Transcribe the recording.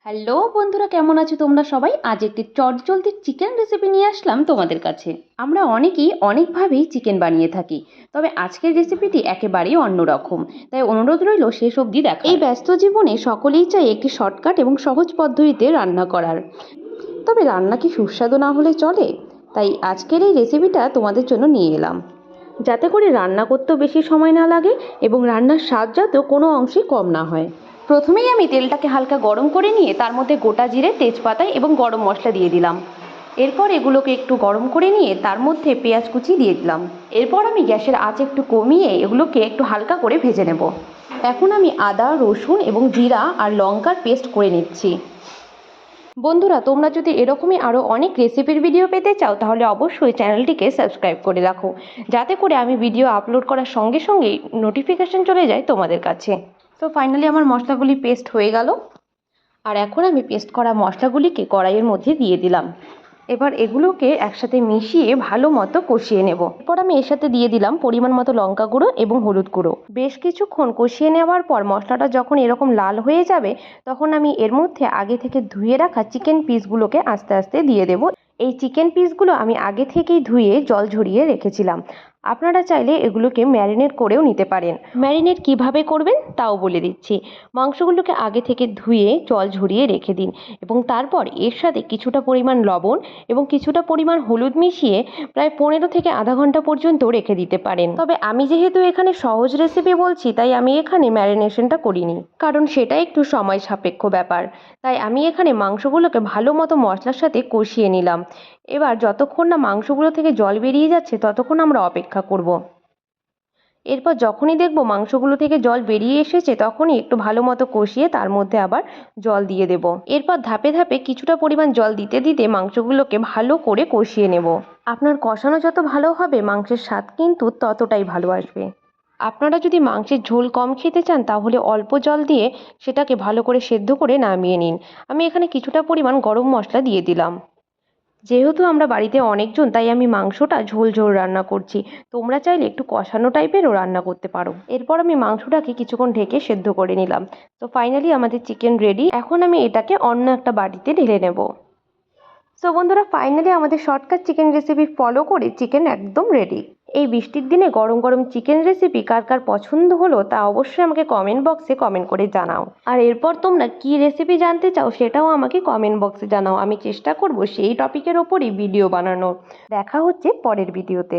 Hello বন্ধুরা, কেমন আছো তোমরা সবাই? আজ একটি চটজলদি চিকেন রেসিপি নিয়ে আসলাম তোমাদের কাছে। আমরা অনেকেই অনেকভাবেই চিকেন বানিয়ে থাকি, তবে আজকের রেসিপিটি একেবারেই অন্যরকম। তাই অনুরোধ রইল শেষ অবধি দেখা। এই ব্যস্ত জীবনে সকলেই চাই একটি শর্টকাট এবং সহজ পদ্ধতিতে রান্না করার, তবে রান্না কি সুস্বাদু না হলে চলে? তাই আজকের এই রেসিপিটা তোমাদের জন্য নিয়ে এলাম, যাতে করে রান্না করতেও বেশি সময় না লাগে এবং রান্নার স্বাদ যাতেও কোনো অংশে কম না হয়। প্রথমেই আমি তেলটাকে হালকা গরম করে নিয়ে তার মধ্যে গোটা জিরে, তেজপাতা এবং গরম মশলা দিয়ে দিলাম। এরপর এগুলোকে একটু গরম করে নিয়ে তার মধ্যে পেঁয়াজ কুচি দিয়ে দিলাম। এরপর আমি গ্যাসের আঁচ একটু কমিয়ে এগুলোকে একটু হালকা করে ভেজে নেব। এখন আমি আদা, রসুন এবং জিরা আর লঙ্কার পেস্ট করে নিচ্ছি। বন্ধুরা, তোমরা যদি এরকমই আরও অনেক রেসিপির ভিডিও পেতে চাও তাহলে অবশ্যই চ্যানেলটিকে সাবস্ক্রাইব করে রাখো, যাতে করে আমি ভিডিও আপলোড করার সঙ্গে সঙ্গেই নোটিফিকেশান চলে যায় তোমাদের কাছে। তো ফাইনালি আমার মশলাগুলি পেস্ট হয়ে গেল, আর এখন আমি পেস্ট করা মশলাগুলিকে কড়াইয়ের মধ্যে দিয়ে দিলাম। এবার এগুলোকে একসাথে মিশিয়ে ভালো মতো কষিয়ে নেব। এরপর আমি এর সাথে দিয়ে দিলাম পরিমাণ মতো লঙ্কা গুঁড়ো এবং হলুদ গুঁড়ো। বেশ কিছুক্ষণ কষিয়ে নেওয়ার পর মশলাটা যখন এরকম লাল হয়ে যাবে, তখন আমি এর মধ্যে আগে থেকে ধুয়ে রাখা চিকেন পিসগুলোকে আস্তে আস্তে দিয়ে দেব। এই চিকেন পিসগুলো আমি আগে থেকেই ধুয়ে জল ঝরিয়ে রেখেছিলাম। আপনারা চাইলে এগুলোকে ম্যারিনেট করেও নিতে পারেন। ম্যারিনেট কিভাবে করবেন তাও বলে দিচ্ছি। মাংসগুলোকে আগে থেকে ধুয়ে জল ঝরিয়ে রেখে দিন এবং তারপর এর সাথে কিছুটা পরিমাণ লবণ এবং কিছুটা পরিমাণ হলুদ মিশিয়ে প্রায় 15 থেকে আধা ঘন্টা পর্যন্ত রেখে দিতে পারেন। তবে আমি যেহেতু এখানে সহজ রেসিপি বলছি, তাই আমি এখানে ম্যারিনেশনটা করিনি, কারণ সেটা একটু সময় সাপেক্ষ ব্যাপার। তাই আমি এখানে মাংসগুলোকে ভালো মতো মশলার সাথে কষিয়ে নিলাম। এবার যতক্ষণ না মাংসগুলো থেকে জল বেরিয়ে যাচ্ছে ততক্ষণ আমরা অপেক্ষা করব। এরপর যখনই দেখব মাংসগুলো থেকে জল বেরিয়ে এসেছে, তখনই একটু ভালো মতো কষিয়ে তার মধ্যে আবার জল দিয়ে দেব। এরপর ধাপে ধাপে কিছুটা পরিমাণ জল দিতে দিতে মাংসগুলোকে ভালো করে কষিয়ে নেব। আপনার কষানো যত ভালো হবে মাংসের স্বাদ কিন্তু ততটাই ভালো আসবে। আপনারা যদি মাংসের ঝোল কম খেতে চান তাহলে অল্প জল দিয়ে সেটাকে ভালো করে সেদ্ধ করে নামিয়ে নিন। আমি এখানে কিছুটা পরিমাণ গরম মশলা দিয়ে দিলাম। যেহেতু আমরা বাড়িতে অনেকজন, তাই আমি মাংসটা ঝোল ঝোল রান্না করছি। তোমরা চাইলে একটু কষানো টাইপেরও রান্না করতে পারো। এরপর আমি মাংসটাকে কিছুক্ষণ ঢেকে সেদ্ধ করে নিলাম। তো ফাইনালি আমাদের চিকেন রেডি। এখন আমি এটাকে অন্য একটা বাটিতে ঢেলে নেব। সো বন্ধুরা, ফাইনালি আমাদের শর্টকাট চিকেন রেসিপি ফলো করে চিকেন একদম রেডি। এই বৃষ্টির দিনে গরম গরম চিকেন রেসিপি কার কার পছন্দ হলো তা অবশ্যই আমাকে কমেন্ট বক্সে কমেন্ট করে জানাও। আর এরপর তোমরা কী রেসিপি জানতে চাও সেটাও আমাকে কমেন্ট বক্সে জানাও। আমি চেষ্টা করব সেই টপিকের ওপরই ভিডিও বানানোর। দেখা হচ্ছে পরের ভিডিওতে।